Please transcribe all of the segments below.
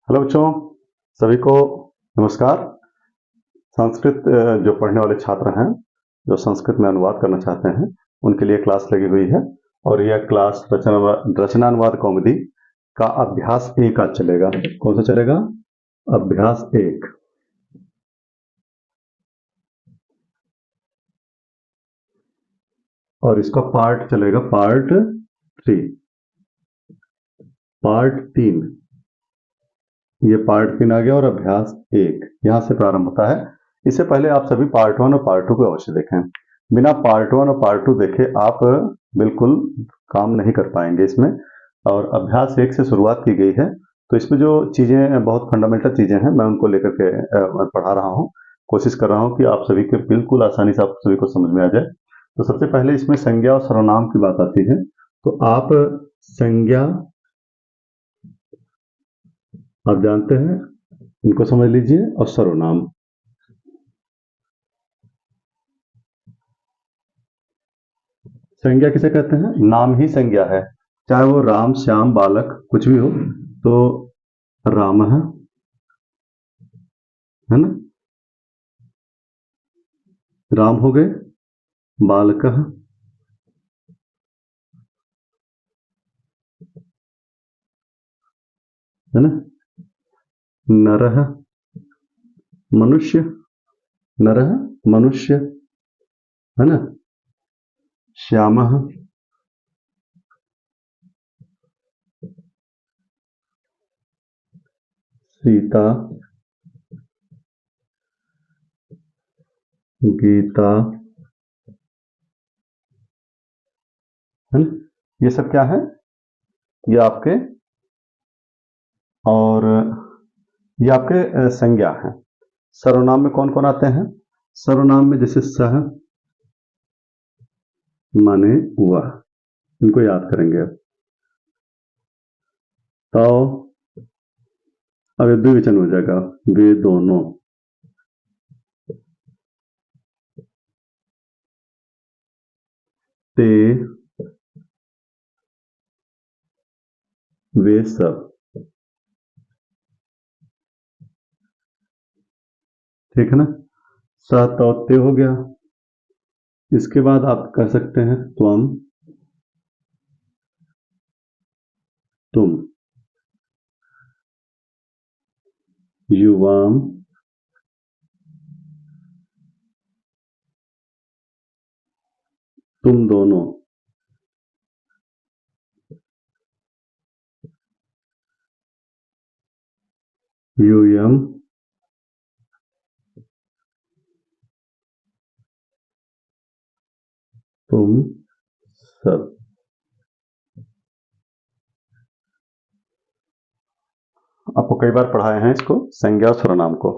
Hello बच्चों, सभी को नमस्कार। संस्कृत जो पढ़ने वाले छात्र हैं, जो संस्कृत में अनुवाद करना चाहते हैं, उनके लिए क्लास लगी हुई है। और यह क्लास रचनानुवाद कौमुदी का अभ्यास 1 आज चलेगा। कौन सा चलेगा? अभ्यास 1। और इसका पार्ट चलेगा पार्ट 3, पार्ट 3। ये पार्ट 3 आ गया और अभ्यास 1 यहाँ से प्रारंभ होता है। इससे पहले आप सभी पार्ट 1 और पार्ट 2 को अवश्य देखें। बिना पार्ट 1 और पार्ट 2 देखे आप बिल्कुल काम नहीं कर पाएंगे इसमें। और अभ्यास 1 से शुरुआत की गई है, तो इसमें जो चीजें बहुत फंडामेंटल चीजें हैं, मैं उनको लेकर के पढ़ा रहा हूँ। कोशिश कर रहा हूँ कि आप सभी के बिल्कुल आसानी से आप सभी को समझ में आ जाए। तो सबसे पहले इसमें संज्ञा और सर्वनाम की बात आती है। तो आप संज्ञा आप जानते हैं, इनको समझ लीजिए। और सर्वनाम, संज्ञा किसे कहते हैं? नाम ही संज्ञा है, चाहे वो राम, श्याम, बालक कुछ भी हो। तो राम है ना, राम हो गए। बालक है ना, नर मनुष्य, नर मनुष्य है ना, श्याम सीता, गीता है ना। ये सब क्या है? ये आपके, और ये आपके संज्ञा है। सर्वनाम में कौन कौन आते हैं? सर्वनाम में जैसे सह माने वह, इनको याद करेंगे अब। तो अब ये द्विवचन हो जाएगा, वे दोनों। ते वे सब, ठीक है ना। स तो ते हो गया। इसके बाद आप कह सकते हैं त्वम, तुम, युवाम, तुम दोनों, यूयम, तुम सब। आपको कई बार पढ़ाए हैं इसको, संज्ञा और सर्वनाम को,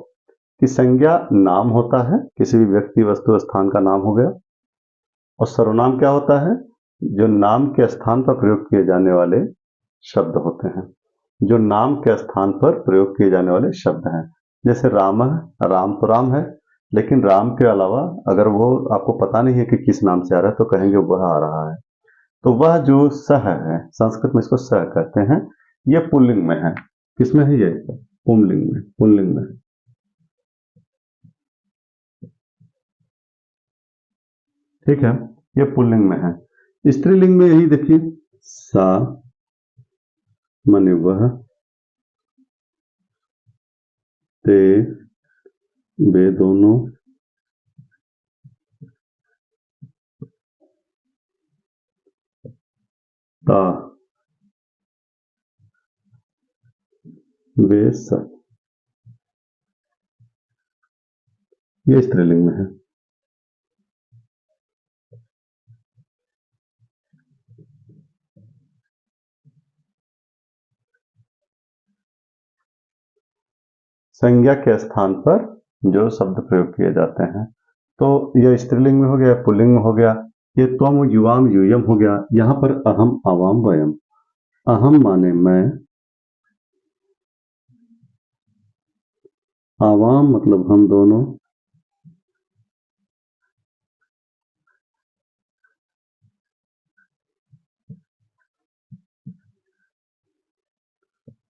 कि संज्ञा नाम होता है, किसी भी व्यक्ति, वस्तु, स्थान का नाम हो गया। और सर्वनाम क्या होता है? जो नाम के स्थान पर प्रयोग किए जाने वाले शब्द होते हैं, जो नाम के स्थान पर प्रयोग किए जाने वाले शब्द हैं। जैसे राम, राम तो राम है, लेकिन राम के अलावा अगर वो आपको पता नहीं है कि किस नाम से आ रहा है, तो कहेंगे वह आ रहा है। तो वह जो सह है, संस्कृत में इसको सह कहते हैं। यह पुल्लिंग में है। किसमें है ये? पुंलिंग में, पुल्लिंग में। ठीक है, ये पुल्लिंग में है। स्त्रीलिंग में यही देखिए, सा माने वह, ते वे दोनों, ता वे सब, ये स्त्रीलिंग में है। संज्ञा के स्थान पर जो शब्द प्रयोग किए जाते हैं, तो यह स्त्रीलिंग में हो गया, पुल्लिंग में हो गया। ये त्वम, युवाम, यूयम हो गया। यहां पर अहम, अवाम, वयम। अहम माने मैं, आवाम मतलब हम दोनों,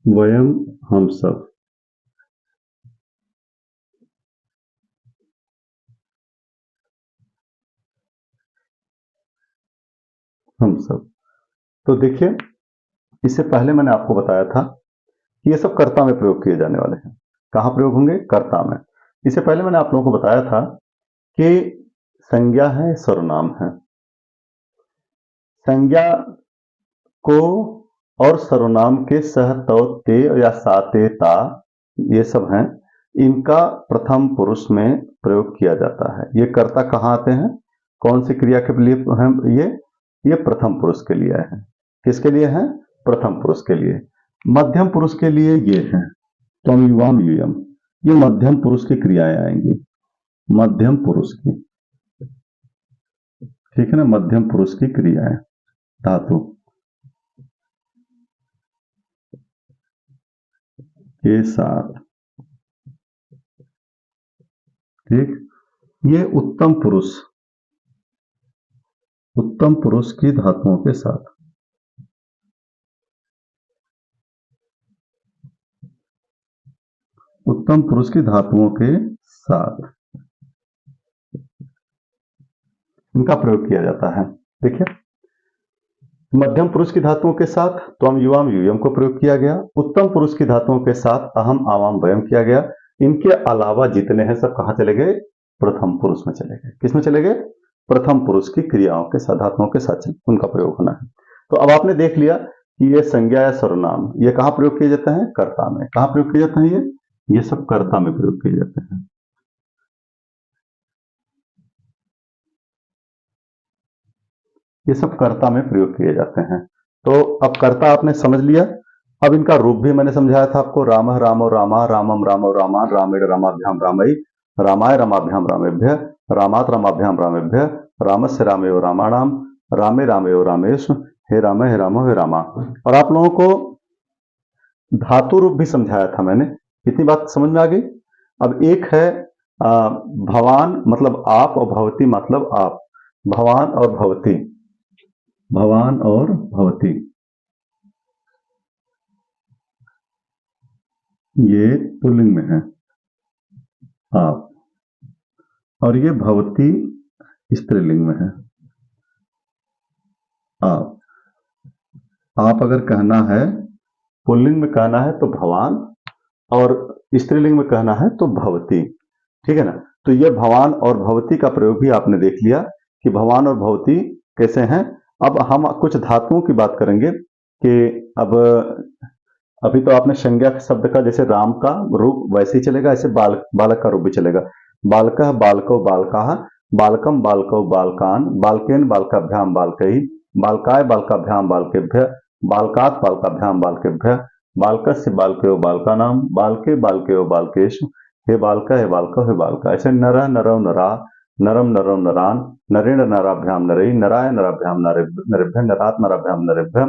वयम हम सब, हम सब। तो देखिए, इससे पहले मैंने आपको बताया था कि ये सब कर्ता में प्रयोग किए जाने वाले हैं। कहाँ प्रयोग होंगे? कर्ता में। इससे पहले मैंने आप लोगों को बताया था कि संज्ञा है, सर्वनाम है। संज्ञा को और सर्वनाम के सह, तौ, ते या सा, ते, ता, ये सब हैं, इनका प्रथम पुरुष में प्रयोग किया जाता है। ये कर्ता कहाँ आते हैं? कौन सी क्रिया के लिए हैं ये प्रथम पुरुष के लिए है। किसके लिए है? प्रथम पुरुष के लिए। मध्यम पुरुष के लिए ये है त्वम, युवाम, यूयम, ये मध्यम पुरुष की क्रियाएं आएंगी। मध्यम पुरुष की, ठीक है ना, मध्यम पुरुष की क्रियाएं, धातु के साथ, ठीक। ये उत्तम पुरुष की धातुओं के साथ, उत्तम पुरुष की धातुओं के साथ इनका प्रयोग किया जाता है। देखिए, मध्यम पुरुष की धातुओं के साथ त्वम, युवाम, यूयम को प्रयोग किया गया। उत्तम पुरुष की धातुओं के साथ अहम, आवाम, वयम किया गया। इनके अलावा जितने हैं सब कहां चले गए? प्रथम पुरुष में चले गए। किसमें चले गए? प्रथम पुरुष की क्रियाओं के साथ, धातुओं के साथ उनका प्रयोग होना है। तो अब आपने देख लिया कि ये संज्ञा या सर्वनाम ये कहां प्रयोग किए जाते हैं? कर्ता में। कहां प्रयोग किए जाते हैं? ये सब कर्ता में प्रयोग किए जाते हैं। ये सब कर्ता में प्रयोग किए जाते हैं। तो अब कर्ता आपने समझ लिया। अब इनका रूप भी मैंने समझाया था आपको। राम, रामो, रामा, रामम, रामो, रामान, रामेण, रामाभ्याम, रामई, रामाय, रामाभ्याम, रामेभ्य, रामात, रामाभ्याम, रामेभ्य, रामस्य, रामेव, रामाणाम, रामे, रामेव, रामेश, हे राम, हे राम, हे रामा। और आप लोगों को धातु रूप भी समझाया था मैंने। इतनी बात समझ में आ गई? अब एक है भवान मतलब आप, और भवती मतलब आप। भवान और भवती, भवान और भवती, ये पुल्लिंग में है आप, और ये भवती स्त्रीलिंग में है आप। आप अगर कहना है, पुल्लिंग में कहना है तो भवान, और स्त्रीलिंग में कहना है तो भवती, ठीक है ना। तो ये भवान और भवती का प्रयोग भी आपने देख लिया कि भवान और भवती कैसे हैं। अब हम कुछ धातुओं की बात करेंगे कि अब अभी तो आपने संज्ञा शब्द का जैसे राम का रूप वैसे ही चलेगा, ऐसे बालक का रूप भी चलेगा। बालक, बालको, बालका, बालकम, बालको, बालकान, बालकेन, बालकाभ्याम, बालकई, बालकाय, बालकाभ्याम, बालकेभ्य, बालकात, बालकाभ्याम, बालकेभ्य, बालकस्य, बालकयो, बालकानाम, बालके, बालकयो, बालकेशु, हे बालक, हे बालक, हे बालका। ऐसे नर, नरव, नरा, नरम, नरव, नरान, नरेण, नराभ्याम, नरई, नराय, नराभ्याम, नरेभ्य, नरात, नराभ्याम, नरेभ्य,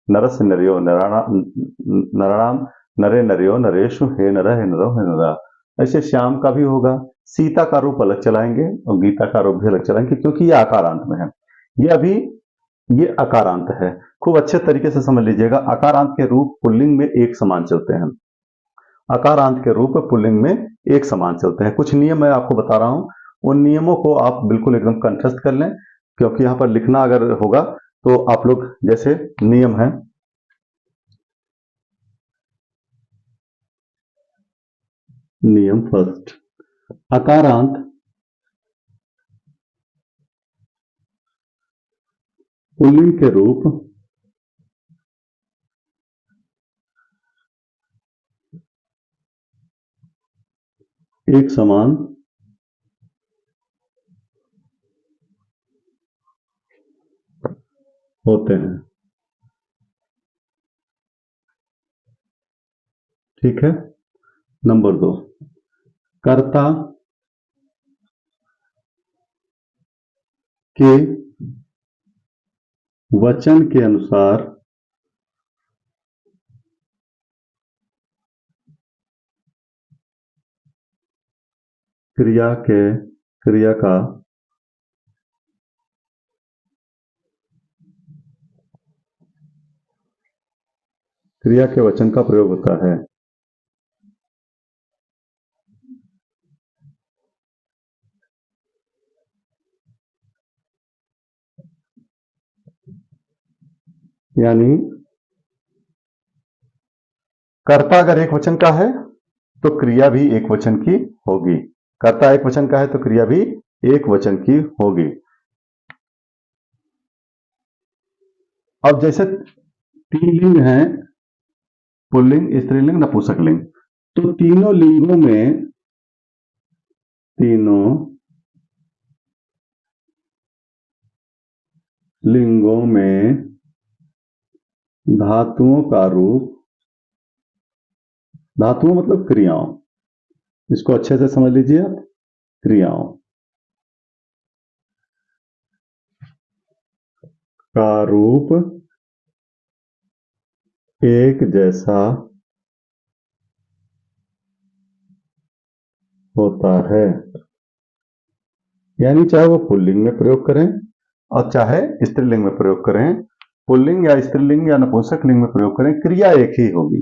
नरस्य, नरियो, नराणाम, नरे, नरियो, नरेशु, हे नर, हे नरो, हे नरा। ऐसे श्याम का भी होगा। सीता का रूप अलग चलाएंगे और गीता का रूप भी अलग चलाएंगे, क्योंकि ये आकारांत में है। ये अभी ये अकारांत है। खूब अच्छे तरीके से समझ लीजिएगा। अकारांत के रूप पुल्लिंग में एक समान चलते हैं। अकारांत के रूप पुल्लिंग में एक समान चलते हैं। कुछ नियम मैं आपको बता रहा हूं, उन नियमों को आप बिल्कुल एकदम कंठस्थ कर लें, क्योंकि यहां पर लिखना अगर होगा तो आप लोग, जैसे नियम है, नियम फर्स्ट, अकारांत पुल्लिंग के रूप एक समान होते हैं, ठीक है। नंबर 2, कर्ता के वचन के अनुसार क्रिया का क्रिया के वचन का प्रयोग होता है। यानी कर्ता अगर एक वचन का है तो क्रिया भी एक वचन की होगी। कर्ता एक वचन का है तो क्रिया भी एक वचन की होगी। अब जैसे तीन लिंग हैं, पुल्लिंग, स्त्रीलिंग, नपुंसकलिंग, तो तीनों लिंगों में धातुओं का रूप, धातुओं मतलब क्रियाओं, इसको अच्छे से समझ लीजिए आप, क्रियाओं का रूप एक जैसा होता है। यानी चाहे वो पुल्लिंग में प्रयोग करें और चाहे स्त्रीलिंग में प्रयोग करें, पुल्लिंग या स्त्रीलिंग या नपुंसक लिंग में प्रयोग करें, क्रिया एक ही होगी।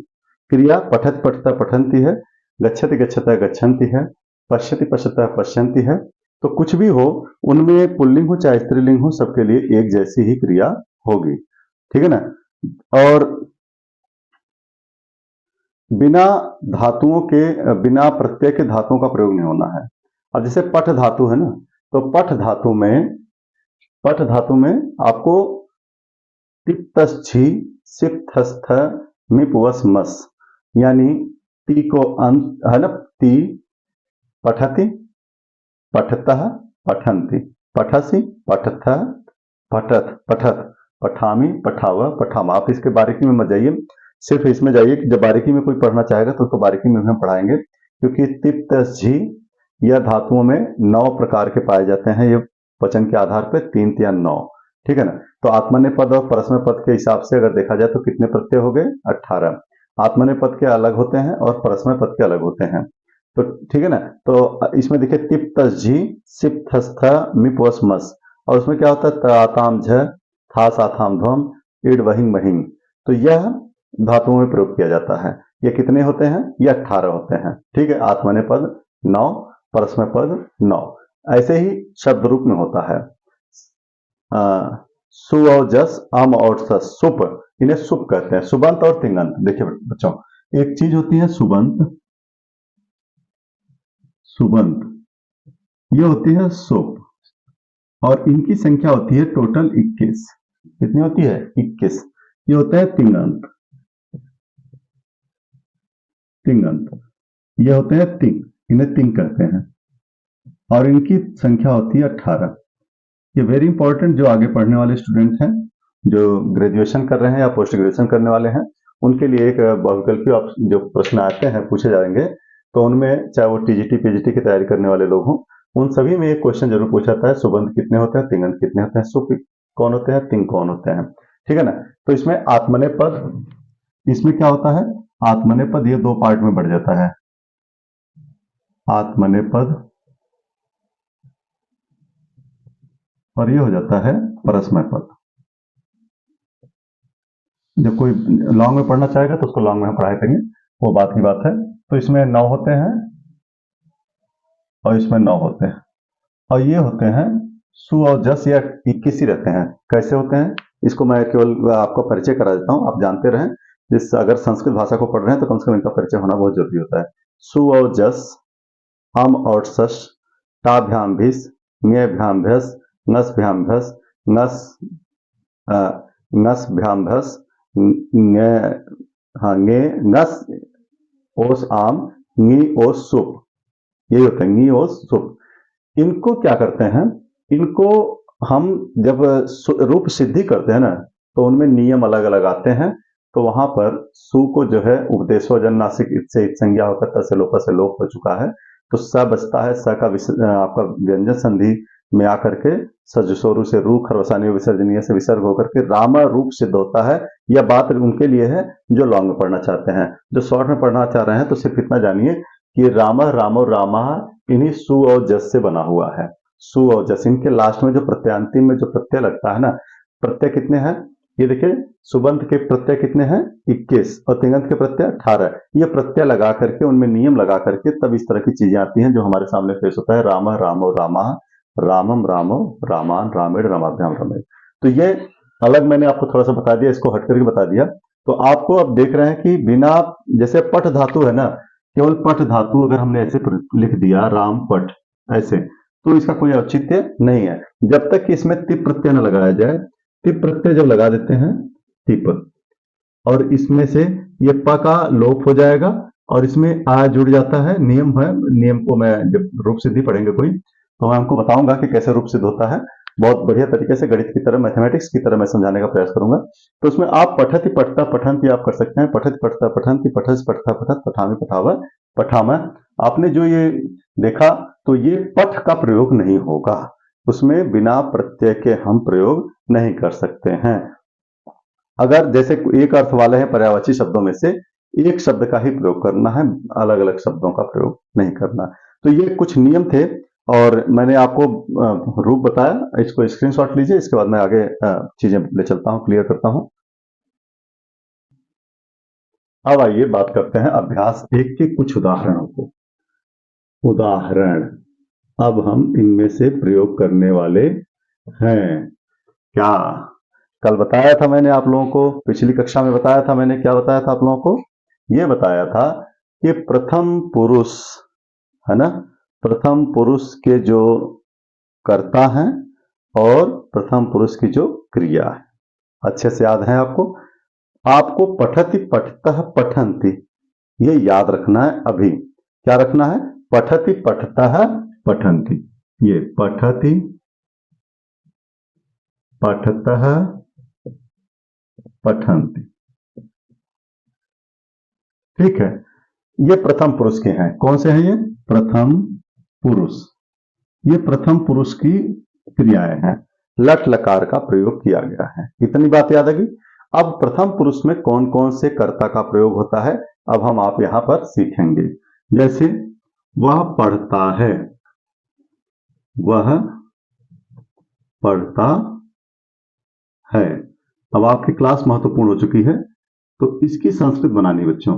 क्रिया पठत पठता पठन्ति है, गच्छति गच्छता गच्छन्ति है, पश्यति पश्यता पश्यन्ति है। तो कुछ भी हो, उनमें पुल्लिंग हो चाहे स्त्रीलिंग हो, सबके लिए एक जैसी ही क्रिया होगी। ठीक है ना। और बिना धातुओं के, बिना प्रत्यय के धातुओं का प्रयोग नहीं होना है। अब जैसे पठ धातु है ना, तो पठ धातु में आपको तिप्तस्थि सिप्तस्थ मिपवस मस, यानी ती को अंत है ना, ती पठति पठतः पठन्ति, पठसि पठथ पठत पठत, पठामी पठाव पठामा। आप इसके बारीकी में मत जाइए, सिर्फ इसमें जाइए कि जब बारीकी में कोई पढ़ना चाहेगा तो उसको बारीकी में हम पढ़ाएंगे, क्योंकि तिप्तस्थि यह धातुओं में 9 प्रकार के पाए जाते हैं। ये वचन के आधार पर 3 या 9। ठीक है ना। तो आत्मनेय पद और परस्मय पद के हिसाब से अगर देखा जाए तो कितने प्रत्यय हो गए? 18। आत्मनेय पद के अलग होते हैं और परस्मय पद के अलग होते हैं। तो ठीक है ना। तो इसमें देखिए तिप्तझी सिप्तस्थ मिपवस्मस, और उसमें क्या होता है? ताताम झ था साथाम ध्वम इड वहिंग महिंग। तो यह धातुओं में प्रयोग किया जाता है। ये कितने होते हैं? ये 18 होते हैं। ठीक है। आत्मनेय पद 9, परस्मय पद 9। ऐसे ही शब्द रूप में होता है। सु और जस, अम और सस, सुप, इन्हें सुप कहते हैं। सुबंत और तिंगंत। देखिए बच्चों, एक चीज होती है सुबंत, ये होती है सुप, और इनकी संख्या होती है टोटल 21। कितनी होती है? 21। ये होता है तिंगंत, ये होते हैं तिंग, इन्हें तिंग कहते हैं, और इनकी संख्या होती है 18। ये वेरी इंपॉर्टेंट, जो आगे पढ़ने वाले स्टूडेंट हैं, जो ग्रेजुएशन कर रहे हैं या पोस्ट ग्रेजुएशन करने वाले हैं, उनके लिए एक बहुविकल्पीय जो प्रश्न आते हैं पूछे जाएंगे, तो उनमें चाहे वो टीजीटी पीजीटी की तैयारी करने वाले लोग हों, उन सभी में एक क्वेश्चन जरूर पूछा जाता है, सुबंध कितने होते हैं, तिंगंत कितने होते हैं, सुप कौन होते हैं, तिंग कौन होते हैं। ठीक है ना। तो इसमें आत्मनेय पद, इसमें क्या होता है? आत्मनेय पद ये 2 पार्ट में बढ़ जाता है। आत्मनेय पद और ये हो जाता है परस्मय पद। जब कोई लॉन्ग में पढ़ना चाहेगा तो उसको लॉन्ग में हम पढ़ाई करेंगे, वो बात की बात है। तो इसमें 9 होते हैं और इसमें 9 होते हैं, और ये होते हैं सु और जस, या 21 ही रहते हैं। कैसे होते हैं इसको मैं केवल आपको परिचय करा देता हूं, आप जानते रहें। जिस अगर संस्कृत भाषा को पढ़ रहे हैं तो कम से कम इनका परिचय होना बहुत जरूरी होता है। सु और जस, हम और सश, टाभ्याम भिस, न्यभ्याम भस, नसभ्याम भस, नसभ्याम भस, नस ओस आम, नी ओस सुप, ये होते हैं नी ओस सुप। इनको क्या करते हैं? इनको हम जब रूप सिद्धि करते हैं ना, तो उनमें नियम अलग अलग आते हैं। तो वहां पर सु को जो है उपदेशो जन्नासिक से इत संज्ञा होकर त से लोप हो चुका है, तो स बचता है। स का आपका व्यंजन संधि में आकर के सजसोरु से रू, खरवसानी विसर्जनीय से विसर्ग होकर के राम रूप सिद्ध होता है। यह बात उनके लिए है जो लॉन्ग में पढ़ना चाहते हैं। जो शॉर्ट में पढ़ना चाह रहे हैं तो सिर्फ इतना जानिए कि राम रामो रामा इन्हीं सु और जस से बना हुआ है। सु और जस, इनके लास्ट में जो प्रत्यय, अंतिम में जो प्रत्यय लगता है ना, प्रत्यय कितने हैं? ये देखिए सुबंत के प्रत्यय कितने हैं 21 और तिङंत के प्रत्यय 18। ये प्रत्यय लगा करके उनमें नियम लगा करके तब इस तरह की चीजें आती हैं जो हमारे सामने पेश होता है। राम रामो रामा रामम रामो रामान रामेण रमाभ्याम रमे। तो ये अलग मैंने आपको थोड़ा सा बता दिया, इसको हट करके बता दिया। तो आपको अब देख रहे हैं कि बिना, जैसे पठ धातु है ना, केवल पठ धातु अगर हमने ऐसे लिख दिया राम पठ ऐसे, तो इसका कोई औचित्य नहीं है जब तक कि इसमें तिप प्रत्यय न लगाया जाए। तिप प्रत्यय जब लगा देते हैं तिप, और इसमें से ये प का लोप हो जाएगा और इसमें आ जुड़ जाता है। नियम है, नियम को मैं जब रूप सिद्धि पढ़ेंगे कोई तो मैं आपको बताऊंगा कि कैसे रूप सिद्ध होता है। बहुत बढ़िया तरीके से गणित की तरह, मैथमेटिक्स की तरह मैं समझाने का प्रयास करूंगा। तो उसमें आप पठति पठता पठंती आप कर सकते हैं। पठति पठता पठंती पठस पठता पठत पठामी पठावा पठामा। आपने जो ये देखा तो ये पठ का प्रयोग नहीं होगा, उसमें बिना प्रत्यय के हम प्रयोग नहीं कर सकते हैं। अगर जैसे एक अर्थ वाले हैं पर्यायवाची शब्दों में से एक शब्द का ही प्रयोग करना है, अलग अलग शब्दों का प्रयोग नहीं करना। तो ये कुछ नियम थे और मैंने आपको रूप बताया। इसको स्क्रीनशॉट लीजिए, इसके बाद मैं आगे चीजें ले चलता हूं, क्लियर करता हूं। अब आइए बात करते हैं अभ्यास 1 के कुछ उदाहरणों को। उदाहरण अब हम इनमें से प्रयोग करने वाले हैं। क्या कल बताया था मैंने आप लोगों को, पिछली कक्षा में बताया था मैंने, क्या बताया था आप लोगों को? ये बताया था कि प्रथम पुरुष है ना, प्रथम पुरुष के जो कर्ता हैं और प्रथम पुरुष की जो क्रिया है, अच्छे से याद है आपको। आपको पठति पठतः पठन्ति ये याद रखना है। अभी क्या रखना है? पठति पठतः पठन्ति। ये पठति पठतः पठन्ति, ठीक है। ये प्रथम पुरुष के हैं। कौन से हैं ये? प्रथम पुरुष। ये प्रथम पुरुष की क्रियाएं हैं। लट लकार का प्रयोग किया गया है। इतनी बात याद आएगी। अब प्रथम पुरुष में कौन कौन से कर्ता का प्रयोग होता है अब हम आप यहां पर सीखेंगे। जैसे वह पढ़ता है, वह पढ़ता है। अब आपकी क्लास महत्वपूर्ण हो चुकी है तो इसकी संस्कृत बनानी बच्चों।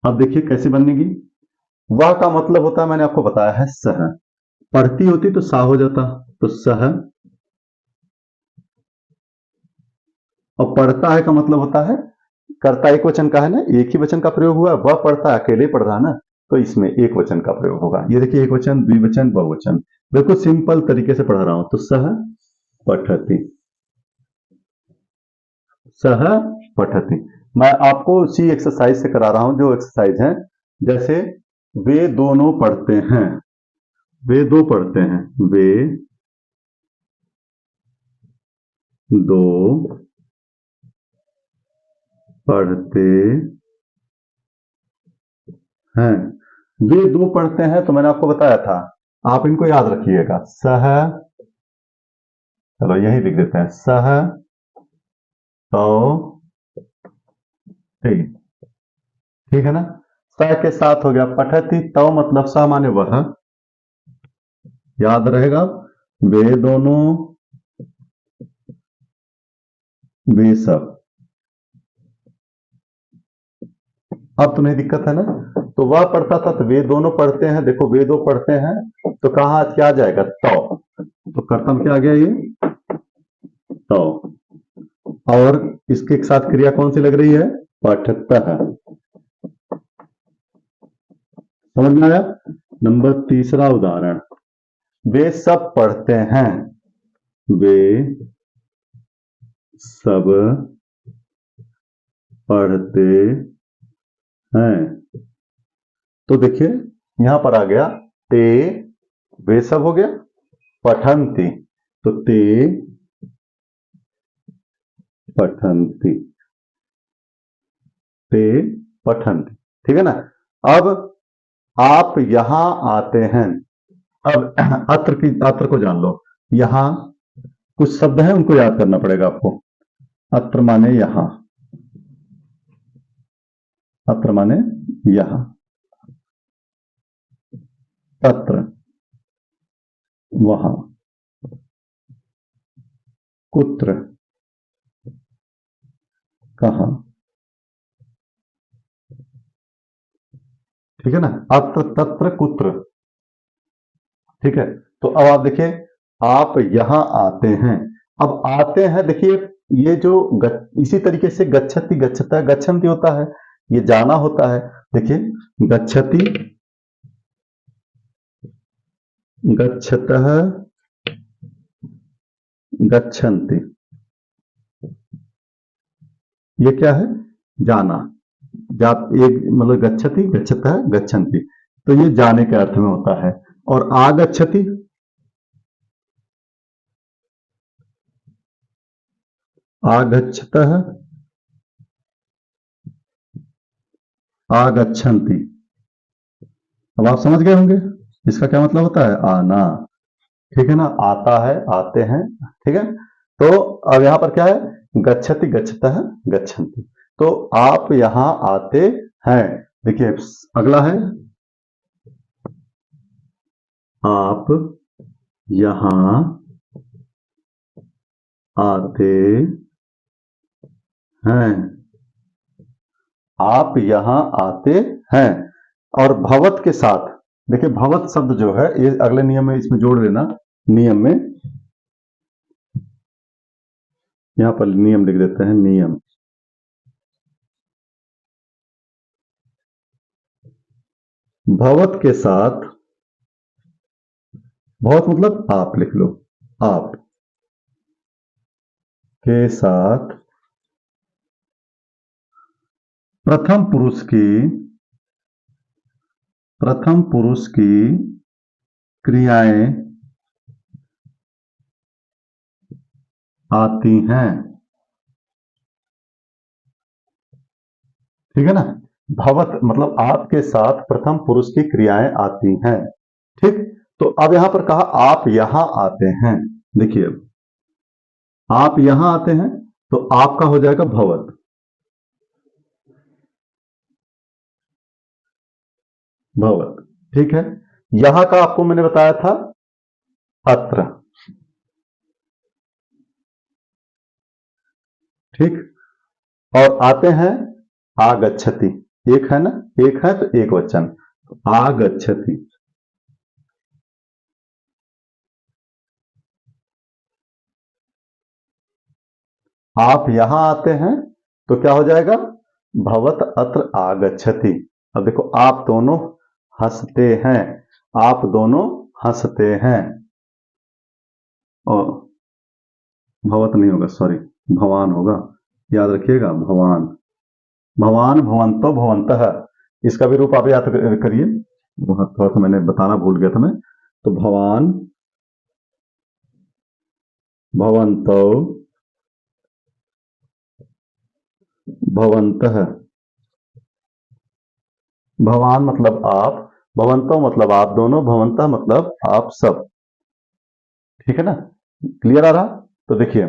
अब देखिए कैसे बनेगी। वह का मतलब होता है, मैंने आपको बताया है, सह। पढ़ती होती तो सा हो जाता, तो सह। और पढ़ता है का मतलब होता है, कर्ता एक वचन का है ना, एक ही वचन का प्रयोग हुआ। वह पढ़ता है, अकेले पढ़ रहा ना, तो इसमें एक वचन का प्रयोग होगा। ये देखिए एक वचन, द्विवचन, बहुवचन, बिल्कुल सिंपल तरीके से पढ़ा रहा हूं। तो सह पठति, सह पठति। मैं आपको उसी एक्सरसाइज से करा रहा हूं जो एक्सरसाइज है। जैसे वे दोनों पढ़ते हैं, वे दो पढ़ते हैं, वे दो पढ़ते हैं। वे दो पढ़ते हैं तो मैंने आपको बताया था, आप इनको याद रखिएगा। सह, चलो यही लिख देते हैं, सह तो ठीक है ना। स के साथ हो गया पठति, तो मतलब स माने वह, याद रहेगा। वे दोनों, वे सब। अब तुम्हें दिक्कत है ना। तो वह पढ़ता था तो वे दोनों पढ़ते हैं। देखो वे दो पढ़ते हैं तो कहा क्या आ जाएगा? तो कर्तव्य क्या आ गया? ये तो। और इसके साथ क्रिया कौन सी लग रही है? पठतः। समझ में आया? नंबर तीसरा उदाहरण, वे सब पढ़ते हैं, वे सब पढ़ते हैं। तो देखिए यहां पर आ गया ते, वे सब हो गया। पठन्ति, तो ते पठन्ति, ते पठन्ति, ठीक है ना। अब आप यहां आते हैं। अब अत्र को जान लो। यहां कुछ शब्द हैं उनको याद करना पड़ेगा आपको। अत्र माने यहां, अत्र माने यहां। तत्र वहां, कुत्र कहाँ, ठीक है ना। अत्र तत्र कुत्र, ठीक है। तो अब आप देखिए, आप यहां आते हैं। अब आते हैं, देखिए ये जो इसी तरीके से गच्छति गच्छता गच्छन्ति होता है, ये जाना होता है। देखिए गच्छति गच्छतः गच्छन्ति, ये क्या है, जाना। एक मतलब गच्छति गच्छतः गच्छन्ति, तो ये जाने के अर्थ में होता है। और आगच्छति, आगच्छतः आगच्छन्ति। अब आप समझ गए होंगे इसका क्या मतलब होता है, आना, ठीक है ना। आता है, आते हैं, ठीक है। तो अब यहां पर क्या है, गच्छति गच्छतः गच्छन्ति, तो आप यहां आते हैं। देखिए अगला है, आप यहां आते हैं, आप यहां आते हैं। और भवत के साथ, देखिए भवत शब्द जो है ये अगले नियम में इसमें जोड़ लेना, नियम में यहां पर नियम लिख देते हैं, नियम। भवत के साथ, भवत मतलब आप लिख लो, आप के साथ प्रथम पुरुष की क्रियाएं आती हैं, ठीक है ना। भवत मतलब आपके साथ प्रथम पुरुष की क्रियाएं आती हैं, ठीक। तो अब यहां पर कहा आप यहां आते हैं, देखिए आप यहां आते हैं, तो आपका हो जाएगा भवत, भवत, ठीक है। यहां का आपको मैंने बताया था अत्र, ठीक। और आते हैं आगच्छति, एक है ना, एक है तो एक वचन, आगच्छति। आप यहां आते हैं तो क्या हो जाएगा, भवत अत्र आगच्छति। अब देखो आप दोनों हंसते हैं, आप दोनों हंसते हैं, और भवत नहीं होगा, सॉरी भवान होगा, याद रखिएगा भवान, भवान भवंतो भवंतः, इसका भी रूप आप याद करिए, थोड़ा सा मैंने बताना भूल गया था मैं। तो भवान भवंतो भवंतः, भवान मतलब आप, भवंतो मतलब आप दोनों, भवंतः मतलब आप सब, ठीक है ना। क्लियर आ रहा। तो देखिए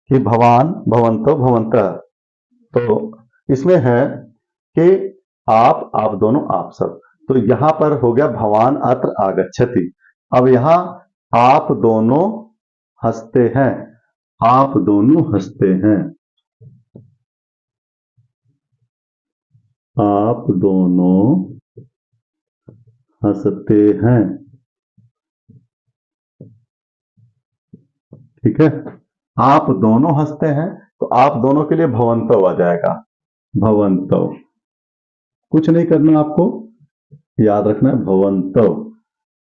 कि भवान भवंतो भवंतः, तो इसमें है कि आप दोनों, आप सब। तो यहां पर हो गया भवान अत्र आगच्छति। अब यहां आप दोनों हंसते हैं, आप दोनों हंसते हैं, आप दोनों हंसते हैं, ठीक है। आप दोनों हंसते हैं, तो आप दोनों के लिए भवंतव आ जाएगा, भवंतव। कुछ नहीं करना आपको, याद रखना है भवंतव।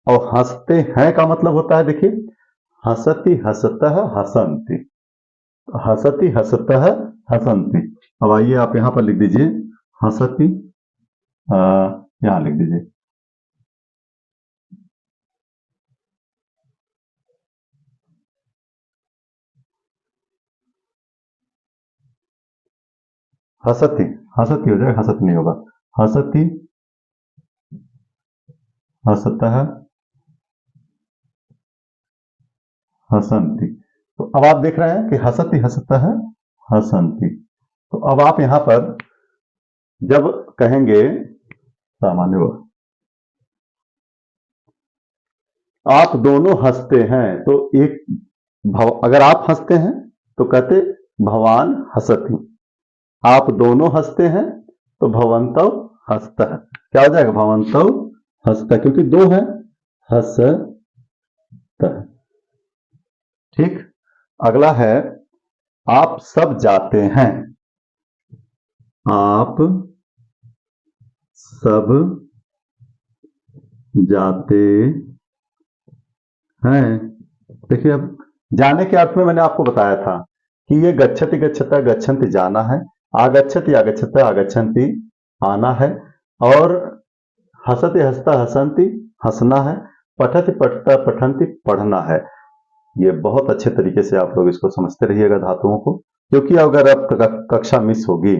और हंसते हैं का मतलब होता है, देखिए हसति हसतः हसंति, हसति हसतः हसंति। अब आइए आप यहां पर लिख दीजिए हसति, यहां लिख दीजिए हसति, हसति हो जाएगा, हसत नहीं होगा, हसति हसतः हसंति। तो अब आप देख रहे हैं कि हसति हसतः हसंति। तो अब आप यहां पर जब कहेंगे सामान्य वर्ग, आप दोनों हंसते हैं, तो एक अगर आप हंसते हैं तो कहते भवान हसति, आप दोनों हंसते हैं तो भवन्तौ हंसतः, क्या हो जाएगा? भवन्तौ हंसतः, क्योंकि दो है, हंसतः। ठीक, अगला है आप सब जाते हैं, आप सब जाते हैं। देखिए, अब जाने के अर्थ में मैंने आपको बताया था कि ये गच्छति गच्छता गच्छन्ति जाना है, आगच्छति आगच्छता आगच्छन्ति आना है, और हसति हसता हसन्ति हंसना है, पठति पठता पठन्ति पढ़ना है। ये बहुत अच्छे तरीके से आप लोग इसको समझते रहिएगा धातुओं को, क्योंकि अगर आप कक्षा मिस होगी,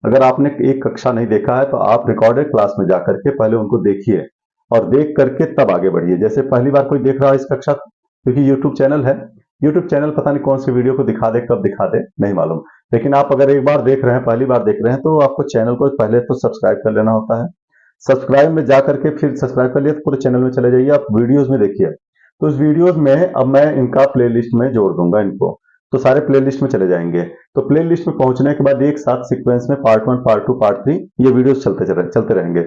अगर आपने एक कक्षा नहीं देखा है तो आप रिकॉर्डेड क्लास में जाकर के पहले उनको देखिए और देख करके तब आगे बढ़िए। जैसे पहली बार कोई देख रहा है इस कक्षा, क्योंकि यूट्यूब चैनल है, यूट्यूब चैनल पता नहीं कौन सी वीडियो को दिखा दे कब दिखा दे नहीं मालूम, लेकिन आप अगर एक बार देख रहे हैं, पहली बार देख रहे हैं, तो आपको चैनल को पहले तो सब्सक्राइब कर लेना होता है। सब्सक्राइब में जाकर के फिर सब्सक्राइब कर लिया तो पूरे चैनल में चले जाइए, आप वीडियोज में देखिए। तो इस वीडियोज में अब मैं इनका प्लेलिस्ट में जोड़ दूंगा इनको, तो सारे प्लेलिस्ट में चले जाएंगे। तो प्लेलिस्ट में पहुंचने के बाद एक साथ सीक्वेंस में पार्ट 1 पार्ट 2 पार्ट 3 ये वीडियोस चलते रहेंगे।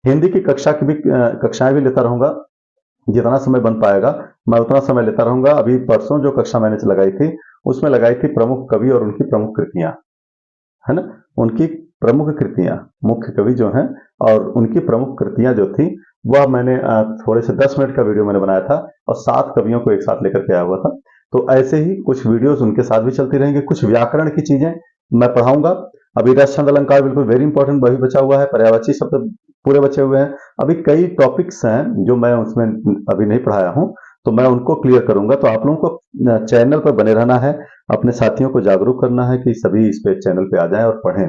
हिंदी की कक्षा की भी कक्षाएं भी लेता रहूंगा, जितना समय बन पाएगा मैं उतना समय लेता रहूंगा। अभी परसों जो कक्षा मैंने लगाई थी उसमें लगाई थी प्रमुख कवि और उनकी प्रमुख कृतियां, है ना, उनकी प्रमुख कृतियां, मुख्य कवि जो हैं और उनकी प्रमुख कृतियां जो थी वह मैंने थोड़े से 10 मिनट का वीडियो मैंने बनाया था और 7 कवियों को एक साथ लेकर के आया हुआ था। तो ऐसे ही कुछ वीडियोस उनके साथ भी चलती रहेंगे। कुछ व्याकरण की चीजें मैं पढ़ाऊंगा। अभी रस छंद अलंकार बिल्कुल वेरी इंपॉर्टेंट वही बचा हुआ है, पर्यायवाची शब्द पूरे बचे हुए हैं। अभी कई टॉपिक्स हैं जो मैं उसमें अभी नहीं पढ़ाया हूं, तो मैं उनको क्लियर करूंगा। तो आप लोगों को चैनल पर बने रहना है, अपने साथियों को जागरूक करना है कि सभी इस पे चैनल पे आ जाएं और पढ़ें।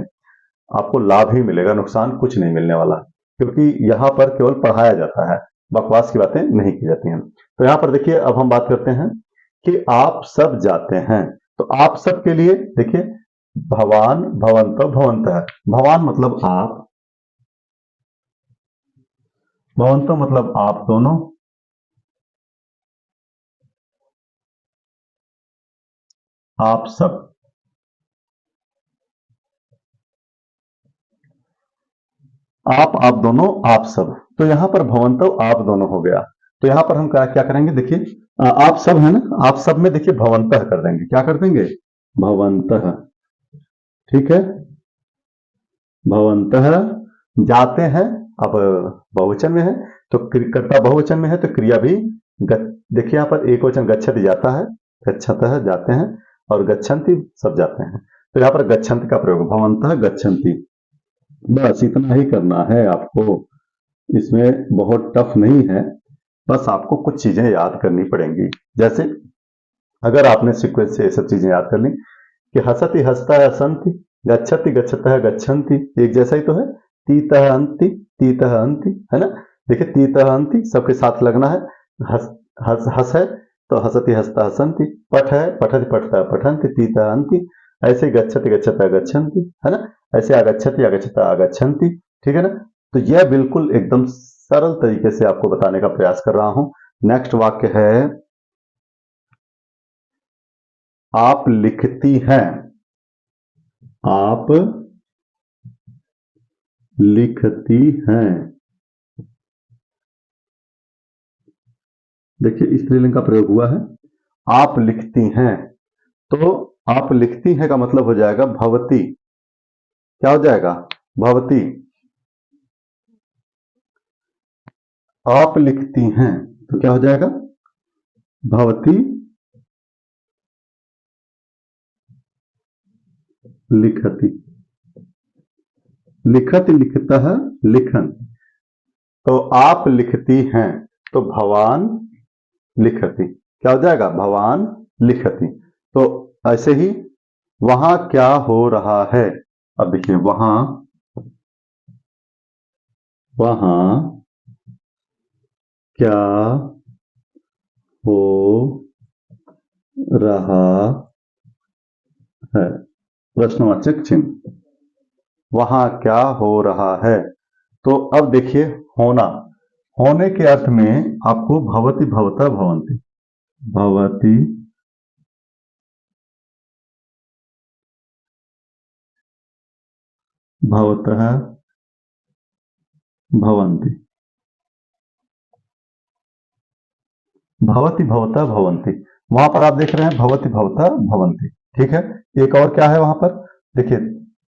आपको लाभ ही मिलेगा, नुकसान कुछ नहीं मिलने वाला, क्योंकि यहाँ पर केवल पढ़ाया जाता है, बकवास की बातें नहीं की जाती हैं। तो यहाँ पर देखिए, अब हम बात करते हैं कि आप सब जाते हैं। तो आप सब के लिए देखिए, भवान भवंत भवंतः, भवान मतलब आप, भवंत मतलब आप दोनों, आप सब, आप दोनों, आप सब। तो यहां पर भवंतव आप दोनों हो गया। तो यहां पर हम क्या करेंगे, देखिए आप सब है ना, आप सब में देखिए भवंतः कर देंगे। क्या कर देंगे? भवंतः। ठीक है, भवंतः जाते हैं। अब बहुवचन में है तो कर्ता बहुवचन में है तो क्रिया भी देखिए यहाँ पर एक वचन गच्छति जाता है, गच्छतः जाते हैं, और गच्छन्ति सब जाते हैं। तो यहाँ पर गच्छन्ति का प्रयोग, भवंतः गच्छन्ति। बस इतना ही करना है आपको, इसमें बहुत टफ नहीं है, बस आपको कुछ चीजें याद करनी पड़ेंगी। जैसे अगर आपने सीक्वेंस से ये सब चीजें याद कर ली कि हसति हसता हसंति, गच्छति गच्छतः गच्छन्ति, एक जैसा ही तो है। तीतः अंति, तीतः अंति, है ना। देखिए तीतः अंति सबके साथ लगना है। हस हस है तो हसति हसता हसंति, पठ है पठति पठता पठन्ति, तीतः अंति। ऐसे गच्छति गच्छतः गच्छन्ति, है ना। ऐसे आगच्छति आगच्छतः आगच्छन्ति। ठीक है ना। तो यह बिल्कुल एकदम सरल तरीके से आपको बताने का प्रयास कर रहा हूं। नेक्स्ट वाक्य है, आप लिखती हैं, आप लिखती हैं। देखिए स्त्रीलिंग का प्रयोग हुआ है, आप लिखती हैं। तो आप लिखती हैं का मतलब हो जाएगा भवती। क्या हो जाएगा? भवती। आप लिखती हैं तो क्या हो जाएगा? भवती लिखती। लिखत लिखतः लिखन। तो आप लिखती हैं तो भवान लिखती। क्या हो जाएगा? भवान लिखती। तो ऐसे ही वहां क्या हो रहा है। अब देखिए वहां, वहां क्या हो रहा है, प्रश्नवाचक चिन्ह। वहां क्या हो रहा है। तो अब देखिए होना, होने के अर्थ में आपको भवति भवता भवंति, भवति भवतः भवन्ति, भवति भवतः भवन्ति, वहां पर आप देख रहे हैं भवति भवतः भवन्ति। ठीक है, एक और क्या है वहां पर, देखिए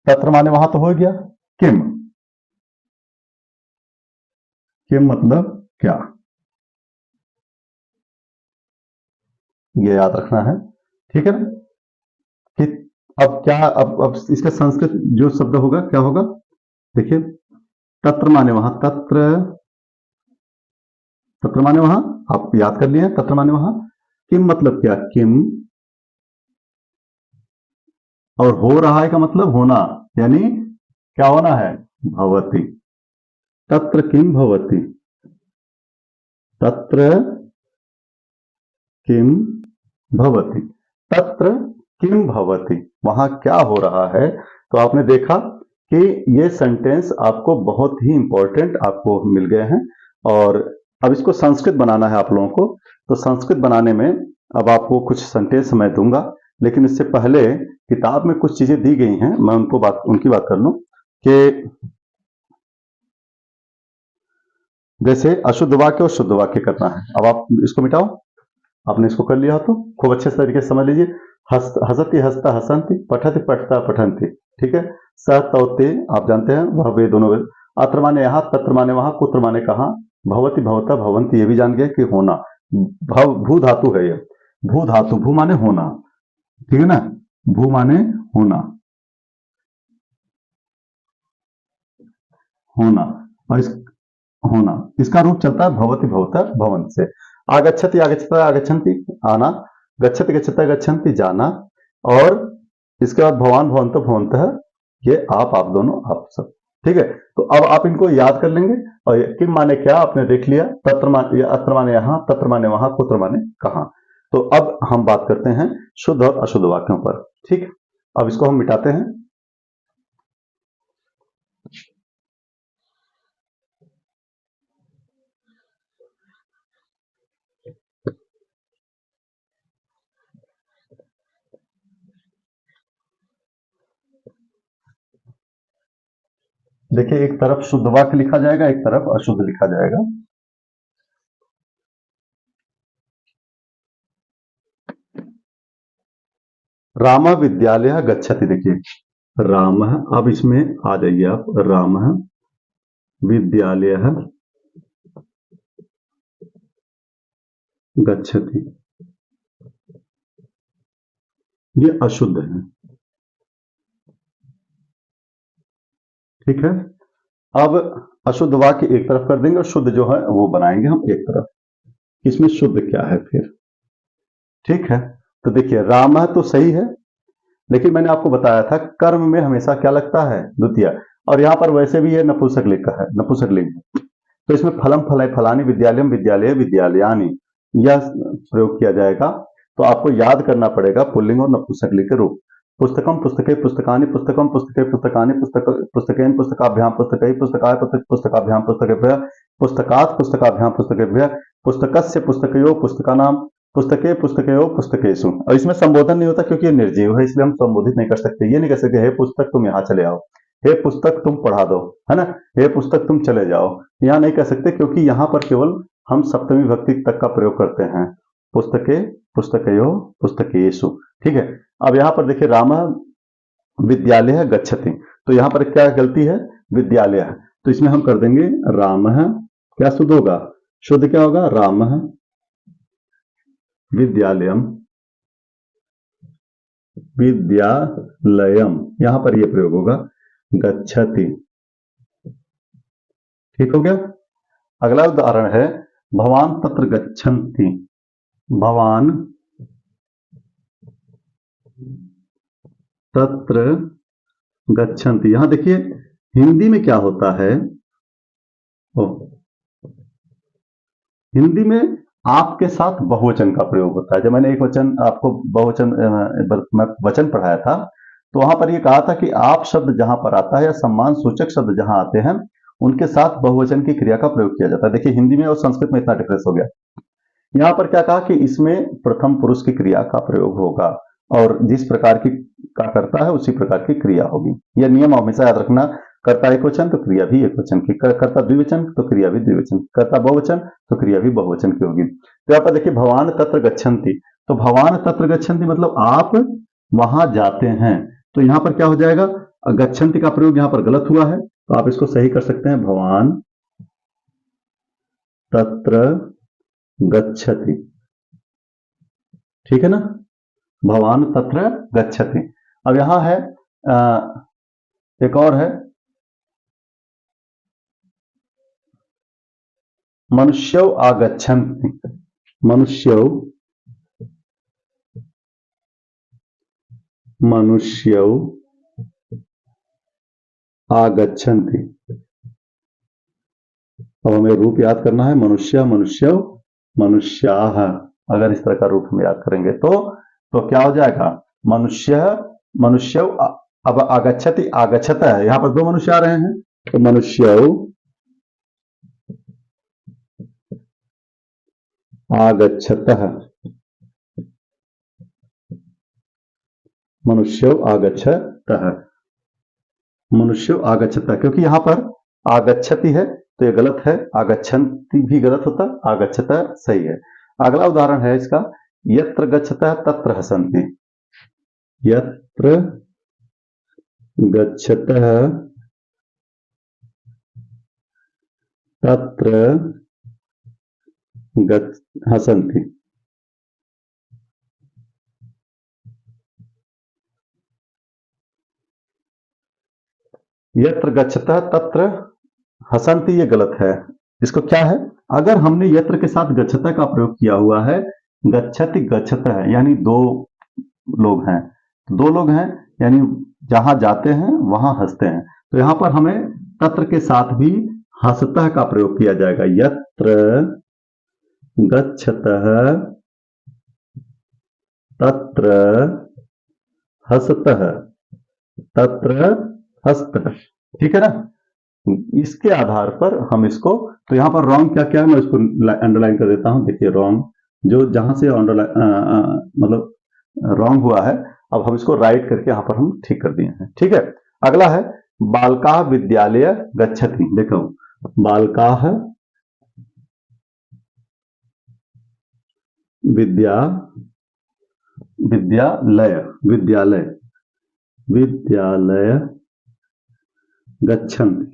तत्र माने वहां तो हो गया, किम, किम मतलब क्या, ये याद रखना है। ठीक है ना, कि अब क्या, अब इसका संस्कृत जो शब्द होगा क्या होगा, देखिए तत्र माने वहां, तत्र, तत्र माने वहां, आप याद कर लिए, तत्र माने वहां, किम मतलब क्या, किम, और हो रहा है का मतलब होना, यानी क्या होना है, भवति, तत्र किम भवति, तत्र किम भवति, तत्र किम भवति, वहां क्या हो रहा है। तो आपने देखा कि ये सेंटेंस आपको बहुत ही इंपॉर्टेंट आपको मिल गए हैं, और अब इसको संस्कृत बनाना है आप लोगों को। तो संस्कृत बनाने में अब आपको कुछ सेंटेंस मैं दूंगा, लेकिन इससे पहले किताब में कुछ चीजें दी गई हैं, मैं उनकी बात कर लूं कि जैसे अशुद्ध वाक्य और शुद्ध वाक्य करना है। अब आप इसको मिटाओ, आपने इसको कर लिया तो खूब अच्छे तरीके से समझ लीजिए। हसती हंसता हसंती, पठति पठता पठंती। ठीक है, स तौते आप जानते हैं, वह वे दोनों वे। अत्र माने यहाँ, तत्र माने वहां, कुत्र माने कहाँ, भवति भवता भवंती, ये भी जान गए कि होना। भव भू धातु है ये, भू धातु, भू माने होना, ठीक है ना, भू माने होना, होना, और इस होना, इसका रूप चलता है भवति भवता भवंत से। आगच्छति आगच्छता आगच्छन्ति, आना, गच्छति गच्छता गच्छन्ति, जाना, और इसके बाद भवान भवंतो भवंतः, ये आप दोनों, आप सब। ठीक है, तो अब आप इनको याद कर लेंगे। और किम माने क्या आपने देख लिया, तत्र माने, अत्र माने यहाँ, तत्र माने वहां, कुत्र माने कहाँ। तो अब हम बात करते हैं शुद्ध और अशुद्ध वाक्यों पर। ठीक, अब इसको हम मिटाते हैं। देखिए, एक तरफ शुद्ध वाक्य लिखा जाएगा, एक तरफ अशुद्ध लिखा जाएगा। राम विद्यालय गच्छति, देखिए राम, अब इसमें आ जाइए आप, राम विद्यालय गच्छति, ये अशुद्ध है। ठीक है, अब अशुद्ध वाक्य एक तरफ कर देंगे और शुद्ध जो है वो बनाएंगे हम एक तरफ। इसमें शुद्ध क्या है फिर, ठीक है, तो देखिए राम तो सही है, लेकिन मैंने आपको बताया था कर्म में हमेशा क्या लगता है, द्वितीय, और यहां पर वैसे भी ये नपुंसक लिंग का है, नपुंसक लिंग, तो इसमें फलम फल फलानी विद्यालयम विद्यालय विद्यालयानी यह प्रयोग किया जाएगा। तो आपको याद करना पड़ेगा पुल्लिंग और नपुंसक लिंग के रूप। पुस्तकम पुस्तके पुस्तकानि, पुस्तकम पुस्तके पुस्तकानि, पुस्तकेन पुस्तकाभ्याम पुस्तकै, पुस्तकाय पुस्तकाभ्याम पुस्तकेभ्यः, पुस्तकात् पुस्तकाभ्याम पुस्तकेभ्यः, पुस्तकस्य पुस्तकयो पुस्तकानां, पुस्तके पुस्तकयो पुस्तकेषु। और इसमें संबोधन नहीं होता क्योंकि ये निर्जीव है, इसलिए हम संबोधित नहीं कर सकते। ये नहीं कह सकते हे पुस्तक तुम यहाँ चले आओ, हे पुस्तक तुम पढ़ा दो, है ना, हे पुस्तक तुम चले जाओ, यहाँ नहीं कह सकते, क्योंकि यहाँ पर केवल हम सप्तमी विभक्ति तक का प्रयोग करते हैं, पुस्तके पुस्तकयो पुस्तकेषु। ठीक है, अब यहाँ पर देखिए राम विद्यालय गच्छति, तो यहाँ पर क्या गलती है, विद्यालय, तो इसमें हम कर देंगे राम, क्या शुद्ध होगा, शुद्ध क्या होगा, राम विद्यालयम, विद्यालयम, यहां पर यह प्रयोग होगा गच्छति। ठीक हो गया। अगला उदाहरण है भवान तत्र गच्छन्ति, भवान तत्र गच्छन्ति। यहां देखिए हिंदी में क्या होता है, हिंदी में आपके साथ बहुवचन का प्रयोग होता है। जब मैंने एक वचन आपको बहुवचन वचन पढ़ाया था, तो वहां पर यह कहा था कि आप शब्द जहां पर आता है या सम्मान सूचक शब्द जहां आते हैं उनके साथ बहुवचन की क्रिया का प्रयोग किया जाता है। देखिए हिंदी में और संस्कृत में इतना डिफरेंस हो गया। यहां पर क्या कहा कि इसमें प्रथम पुरुष की क्रिया का प्रयोग होगा और जिस प्रकार की का करता है उसी प्रकार की क्रिया होगी। यह नियम हमेशा याद रखना, कर्ता एक वचन तो क्रिया भी एक वचन की, कर्ता द्विवचन तो क्रिया भी द्विवचन, कर्ता बहुवचन तो क्रिया भी बहुवचन की होगी। तो यहाँ पर देखिए भवान तत्र गच्छन्ति, तो भवान तत्र गच्छन्ति मतलब आप वहां जाते हैं। तो यहां पर क्या हो जाएगा, गच्छन्ति का प्रयोग यहां पर गलत हुआ है, तो आप इसको सही कर सकते हैं, भवान तत्र गच्छति, ठीक है ना, भवान तत्र गच्छति। अब यहां है एक और है, मनुष्यौ आगच्छन्ति, मनुष्यौ आगच्छन्ति। अब हमें रूप याद करना है, मनुष्य मनुष्यौ मनुष्याः। अगर इस तरह का रूप हम याद करेंगे तो क्या हो जाएगा, मनुष्य मनुष्यौ, अब आगच्छति आगच्छत है, यहां पर दो मनुष्य आ रहे हैं, तो मनुष्यौ आगच्छतः, मनुष्यो आगच्छतः, मनुष्यो आगच्छतः, क्योंकि यहां पर आगच्छति है तो ये गलत है, आगच्छन्ति भी गलत होता, आगच्छतः सही है। अगला उदाहरण है इसका, यत्र गच्छतः तत्र हसन्ति, यत्र गच्छतः तत्र हसन्ति। यत्र गच्छतः तत्र हसन्ति ये गलत है। इसको क्या है, अगर हमने यत्र के साथ गच्छतः का प्रयोग किया हुआ है, गच्छति गच्छतः यानी दो लोग हैं, दो लोग हैं यानी जहां जाते हैं वहां हंसते हैं, तो यहां पर हमें तत्र के साथ भी हसतः का प्रयोग किया जाएगा, यत्र गच्छतः तत्र हसतः, तत्र हसतः, ठीक है ना। इसके आधार पर हम इसको, तो यहां पर रॉन्ग क्या क्या है मैं इसको अंडरलाइन कर देता हूं, देखिए रॉन्ग जो जहां से मतलब रॉन्ग हुआ है, अब हम इसको राइट करके यहां पर हम ठीक कर दिए हैं, ठीक है। अगला है बालकाः विद्यालय गच्छति, देखो बालकाः विद्यालय गच्छन्ति,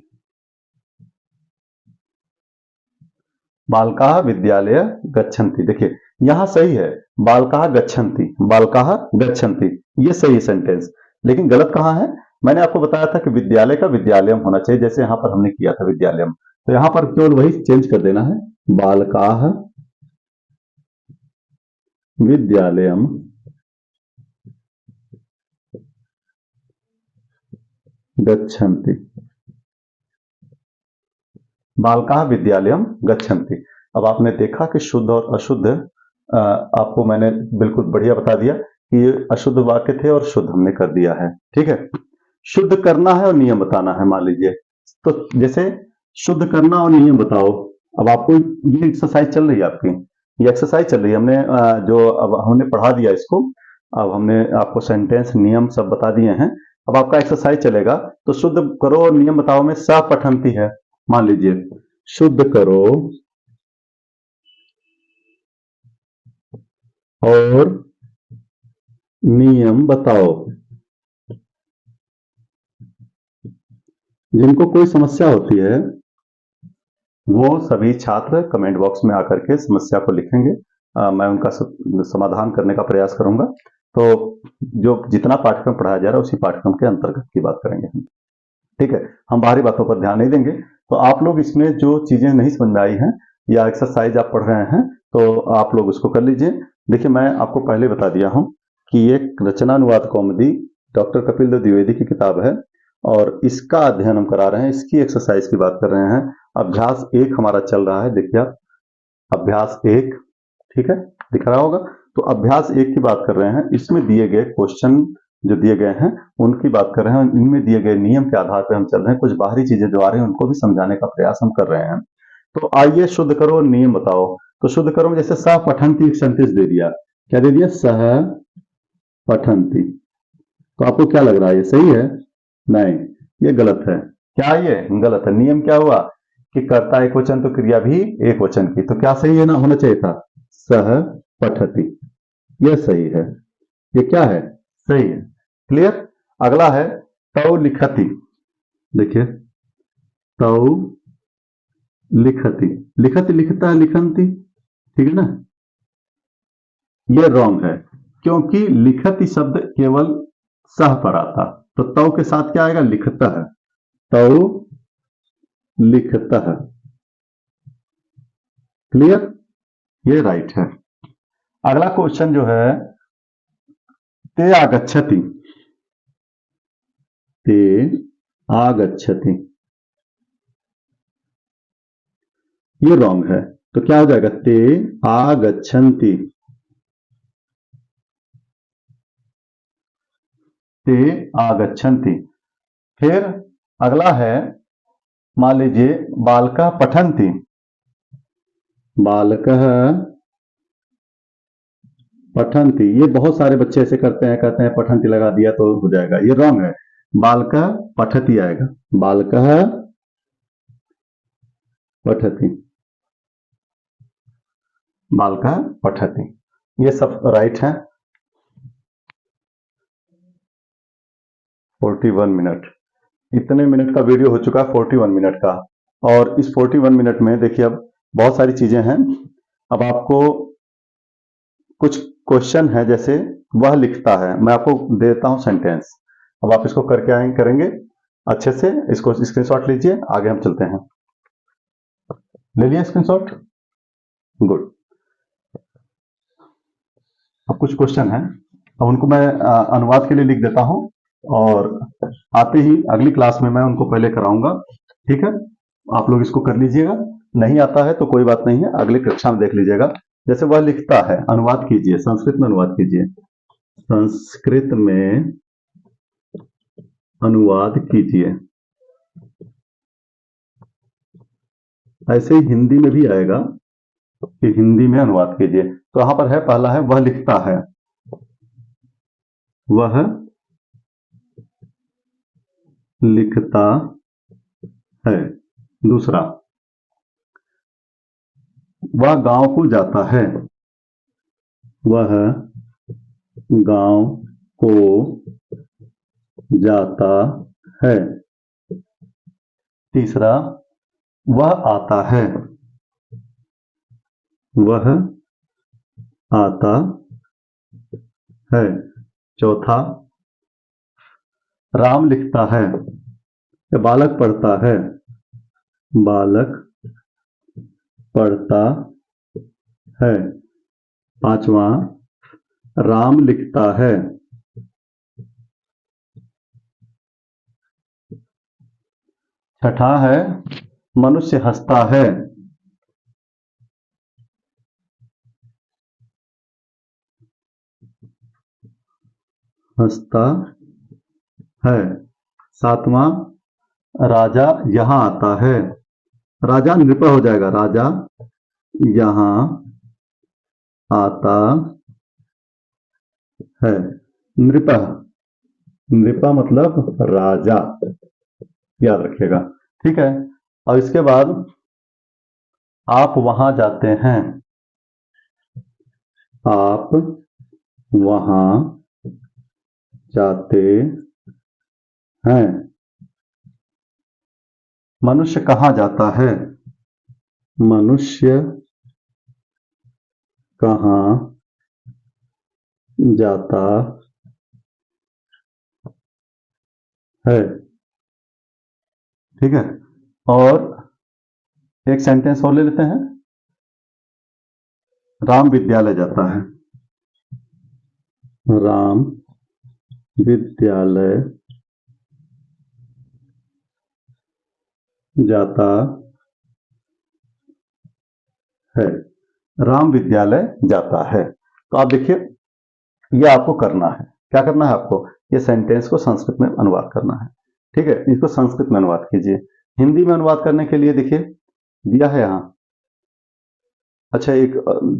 बालकाः विद्यालय गच्छन्ति, देखिए यहां सही है, बालकाः गच्छन्ति ये सही सेंटेंस, लेकिन गलत कहां है, मैंने आपको बताया था कि विद्यालय का विद्यालयम होना चाहिए, जैसे यहां पर हमने किया था विद्यालयम, तो यहां पर केवल वही चेंज कर देना है, बालकाः विद्यालयम गच्छन्ति, बालकाः विद्यालयम गच्छन्ति। अब आपने देखा कि शुद्ध और अशुद्ध आपको मैंने बिल्कुल बढ़िया बता दिया कि ये अशुद्ध वाक्य थे और शुद्ध हमने कर दिया है, ठीक है। शुद्ध करना है और नियम बताना है, मान लीजिए, तो जैसे शुद्ध करना और नियम बताओ, अब आपको ये एक्सरसाइज चल रही है, आपकी ये एक्सरसाइज चल रही है, हमने जो अब हमने पढ़ा दिया इसको, अब हमने आपको सेंटेंस नियम सब बता दिए हैं, अब आपका एक्सरसाइज चलेगा, तो शुद्ध करो और नियम बताओ में स पठन्ति है, मान लीजिए शुद्ध करो और नियम बताओ। जिनको कोई समस्या होती है वो सभी छात्र कमेंट बॉक्स में आकर के समस्या को लिखेंगे, मैं उनका समाधान करने का प्रयास करूंगा। तो जो जितना पाठ्यक्रम पढ़ाया जा रहा है उसी पाठ्यक्रम के अंतर्गत की बात करेंगे हम, ठीक है, हम बाहरी बातों पर ध्यान नहीं देंगे। तो आप लोग इसमें जो चीजें नहीं समझ में आई हैं या एक्सरसाइज आप पढ़ रहे हैं तो आप लोग उसको कर लीजिए। देखिए मैं आपको पहले बता दिया हूं कि एक रचनानुवाद कौमुदी डॉक्टर कपिल देव द्विवेदी की किताब है और इसका अध्ययन हम करा रहे हैं, इसकी एक्सरसाइज की बात कर रहे हैं। अभ्यास 1 हमारा चल रहा है, देखिए आप अभ्यास 1, ठीक है, दिख रहा होगा। तो अभ्यास 1 की बात कर रहे हैं, इसमें दिए गए क्वेश्चन जो दिए गए हैं उनकी बात कर रहे हैं, इनमें दिए गए नियम के आधार पर हम चल रहे हैं, कुछ बाहरी चीजें जो आ रही हैं उनको भी समझाने का प्रयास हम कर रहे हैं। तो आइए शुद्ध करो और नियम बताओ। तो शुद्ध करो में जैसे सह पठन्ति एक सेंटेंस दे दिया, क्या दे दिया, सह पठन्ति, तो आपको क्या लग रहा है, ये सही है? नहीं, ये गलत है। क्या ये गलत है। नियम क्या हुआ कि कर्ता एक वचन तो क्रिया भी एक वचन की, तो क्या सही है ना, होना चाहिए था सह पठति, यह सही है, ये क्या है, सही है। क्लियर। अगला है तौ लिखति। देखिए तौ लिखति, लिखति लिखता है, लिखंती, ठीक है ना, ये रॉन्ग है, क्योंकि लिखति शब्द केवल सह पर आता, तो तौ के साथ क्या आएगा, लिखता है, तौ लिखता है। क्लियर, ये राइट है। अगला क्वेश्चन जो है ते आगच्छति, ते आगच्छति, ये रॉन्ग है, तो क्या हो जाएगा, ते आगच्छन्ति, ते आगच्छन्ति। फिर अगला है, मान लीजिए बालकः पठन्ति, बालकः पठन्ति, ये बहुत सारे बच्चे ऐसे करते हैं, कहते हैं पठन्ति लगा दिया तो हो जाएगा, ये रॉन्ग है, बालकः पठति आएगा, बालकः पठति, बालकः पठति, ये सब राइट है। 41 मिनट, इतने मिनट का वीडियो हो चुका है, 41 मिनट का। और इस 41 मिनट में देखिए अब बहुत सारी चीजें हैं। अब आपको कुछ क्वेश्चन है, जैसे वह लिखता है, मैं आपको देता हूं सेंटेंस, अब आप इसको करके आएंगे, करेंगे अच्छे से, इसको स्क्रीनशॉट लीजिए, आगे हम चलते हैं। ले लिया स्क्रीनशॉट, गुड। अब कुछ क्वेश्चन है, अब उनको मैं अनुवाद के लिए लिख देता हूं, और आते ही अगली क्लास में मैं उनको पहले कराऊंगा, ठीक है। आप लोग इसको कर लीजिएगा, नहीं आता है तो कोई बात नहीं है, अगली कक्षा में देख लीजिएगा। जैसे वह लिखता है, अनुवाद कीजिए, संस्कृत में अनुवाद कीजिए, संस्कृत में अनुवाद कीजिए। ऐसे ही हिंदी में भी आएगा कि हिंदी में अनुवाद कीजिए। तो यहां पर है, पहला है वह लिखता है, वह लिखता है। दूसरा, वह गांव को जाता है, वह गांव को जाता है। तीसरा, वह आता है, वह आता है। चौथा, राम लिखता है, बालक पढ़ता है, बालक पढ़ता है। पांचवा, राम लिखता है, छठा है मनुष्य हंसता है, हंसता है। सातवां, राजा यहां आता है, राजा नृप हो जाएगा, राजा यहां आता है। नृप, नृप मतलब राजा, याद रखिएगा, ठीक है। और इसके बाद आप वहां जाते हैं, आप वहां जाते हैं। मनुष्य कहां जाता है, मनुष्य कहां जाता है, ठीक है। और एक सेंटेंस और ले लेते हैं, राम विद्यालय जाता है, राम विद्यालय जाता है, राम विद्यालय जाता है। तो आप देखिए, ये आपको करना है, क्या करना है आपको, ये सेंटेंस को संस्कृत में अनुवाद करना है, ठीक है। इसको संस्कृत में अनुवाद कीजिए। हिंदी में अनुवाद करने के लिए देखिए दिया है यहाँ, अच्छा एक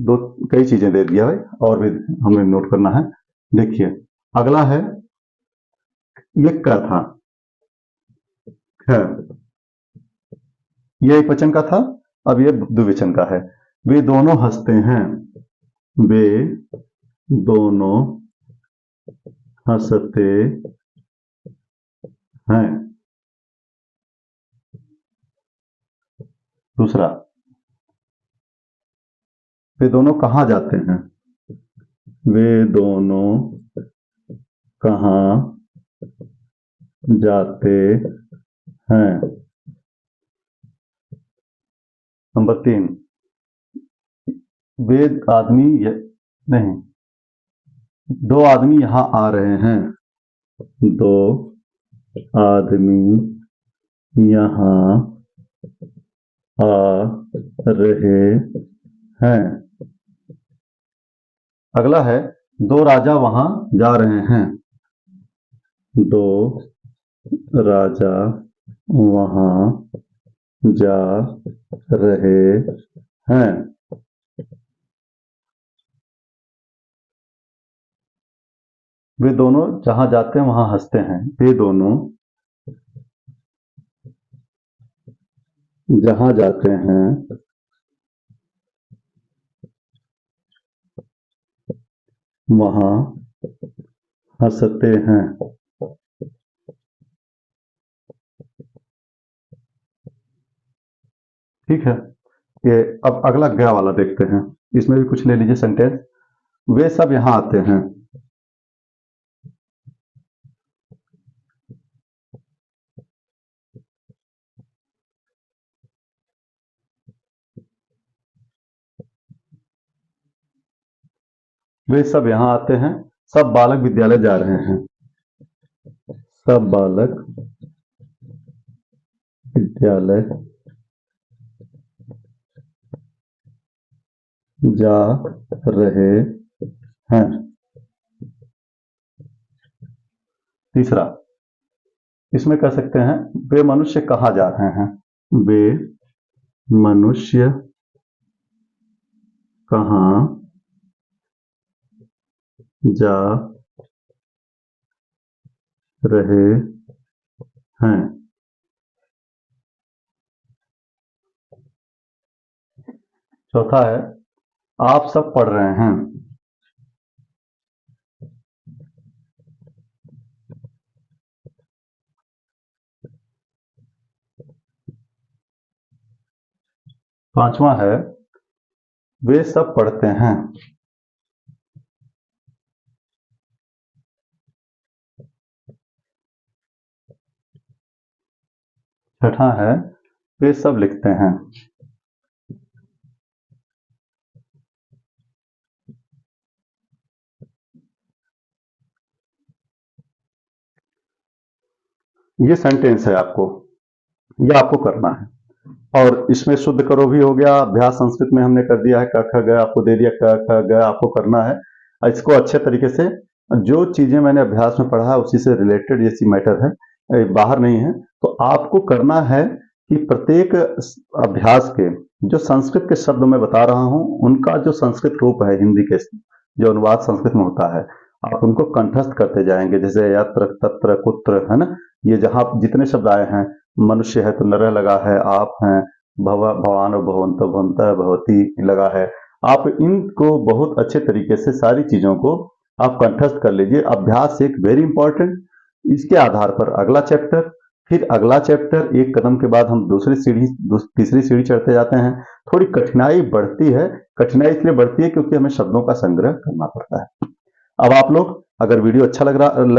दो कई चीजें दे दिया है, और भी हमें नोट करना है। देखिए अगला है, ये क था, है। ये एकवचन का था, अब ये द्विवचन का है। वे दोनों हंसते हैं, वे दोनों हंसते हैं। दूसरा, वे दोनों कहाँ जाते हैं, वे दोनों कहाँ जाते हैं। नंबर 3, वे आदमी नहीं, दो आदमी यहां आ रहे हैं, दो आदमी यहां आ रहे हैं। अगला है, दो राजा वहां जा रहे हैं, दो राजा वहां जा रहे हैं। वे दोनों जहां जाते हैं वहां हंसते हैं, वे दोनों जहां जाते हैं वहां हंसते हैं। ठीक है, ये अब अगला गया वाला देखते हैं। इसमें भी कुछ ले लीजिए सेंटेंस। वे सब यहां आते हैं, वे सब यहां आते हैं। सब बालक विद्यालय जा रहे हैं, सब बालक विद्यालय जा रहे हैं। तीसरा, इसमें कह सकते हैं वे मनुष्य कहाँ जा रहे हैं, वे मनुष्य कहाँ जा रहे हैं। चौथा है, आप सब पढ़ रहे हैं, पांचवा है, वे सब पढ़ते हैं। छठा है, वे सब लिखते हैं। ये सेंटेंस है आपको, ये आपको करना है। और इसमें शुद्ध करो भी हो गया, अभ्यास संस्कृत में हमने कर दिया है, क ख ग आपको दे दिया, क ख ग आपको करना है। इसको अच्छे तरीके से, जो चीजें मैंने अभ्यास में पढ़ा है उसी से रिलेटेड ये सी मैटर है, बाहर नहीं है। तो आपको करना है कि प्रत्येक अभ्यास के जो संस्कृत के शब्द मैं बता रहा हूं उनका जो संस्कृत रूप है, हिंदी के जो अनुवाद संस्कृत में होता है, आप उनको कंठस्थ करते जाएंगे। जैसे यत्र तत्र कुत्र, है ना, ये जहां जितने शब्द आए हैं, मनुष्य है तो नरह लगा है, आप हैं, भवान भवंत भवंत भवती लगा है। आप इनको बहुत अच्छे तरीके से सारी चीजों को आप कंठस्थ कर लीजिए। अभ्यास एक वेरी इंपॉर्टेंट। इसके आधार पर अगला चैप्टर, फिर अगला चैप्टर, एक कदम के बाद हम दूसरी सीढ़ी तीसरी सीढ़ी चढ़ते जाते हैं। थोड़ी कठिनाई बढ़ती है, कठिनाई इसलिए बढ़ती है क्योंकि हमें शब्दों का संग्रह करना पड़ता है। अब आप लोग अगर वीडियो अच्छा लग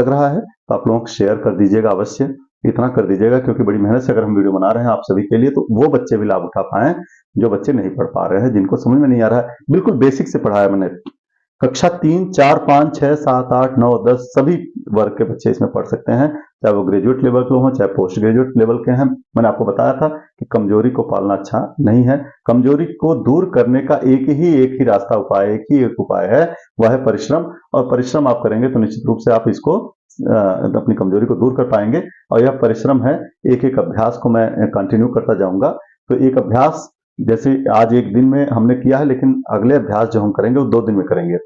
रहा है तो आप लोग शेयर कर दीजिएगा अवश्य, इतना कर दीजिएगा क्योंकि बड़ी मेहनत से अगर हम वीडियो बना रहे हैं आप सभी के लिए, तो वो बच्चे भी लाभ उठा पाएं जो बच्चे नहीं पढ़ पा रहे हैं, जिनको समझ में नहीं आ रहा है। बिल्कुल बेसिक से पढ़ाया मैंने। कक्षा 3, 4, 5, 6, 7, 8, 9, 10 सभी वर्ग के बच्चे इसमें पढ़ सकते हैं, चाहे वो ग्रेजुएट लेवल के हों चाहे पोस्ट ग्रेजुएट लेवल के हैं। मैंने आपको बताया था कि कमजोरी को पालना अच्छा नहीं है। कमजोरी को दूर करने का एक ही रास्ता उपाय, एक उपाय है, वह है परिश्रम। और परिश्रम आप करेंगे तो निश्चित रूप से आप इसको अपनी कमजोरी को दूर कर पाएंगे। और यह परिश्रम है, एक एक अभ्यास को मैं कंटिन्यू करता जाऊंगा। तो एक अभ्यास जैसे आज एक दिन में हमने किया है, लेकिन अगले अभ्यास जो हम करेंगे वो 2 दिन में करेंगे।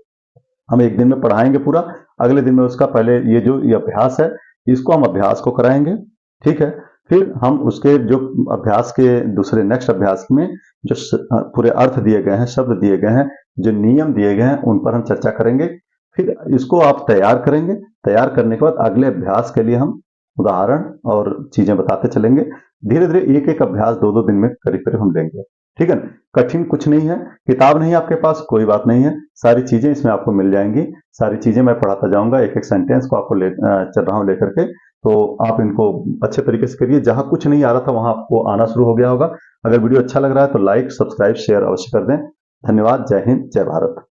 हम एक दिन में पढ़ाएंगे पूरा, अगले दिन में उसका पहले ये अभ्यास है इसको हम अभ्यास को कराएंगे, ठीक है। फिर हम उसके जो अभ्यास के दूसरे नेक्स्ट अभ्यास में जो पूरे अर्थ दिए गए हैं, शब्द दिए गए हैं, जो नियम दिए गए हैं, उन पर हम चर्चा करेंगे। फिर इसको आप तैयार करेंगे। तैयार करने के बाद अगले अभ्यास के लिए हम उदाहरण और चीजें बताते चलेंगे। धीरे धीरे एक एक अभ्यास 2-2 दिन में करीब करीब हम लेंगे। ठीक है, कठिन कुछ नहीं है। किताब नहीं आपके पास, कोई बात नहीं है, सारी चीजें इसमें आपको मिल जाएंगी। सारी चीजें मैं पढ़ाता जाऊंगा, एक एक सेंटेंस को आपको चल रहा हूं लेकर के। तो आप इनको अच्छे तरीके से करिए। जहां कुछ नहीं आ रहा था वहां आपको आना शुरू हो गया होगा। अगर वीडियो अच्छा लग रहा है तो लाइक, सब्सक्राइब, शेयर अवश्य कर दें। धन्यवाद। जय हिंद, जय भारत।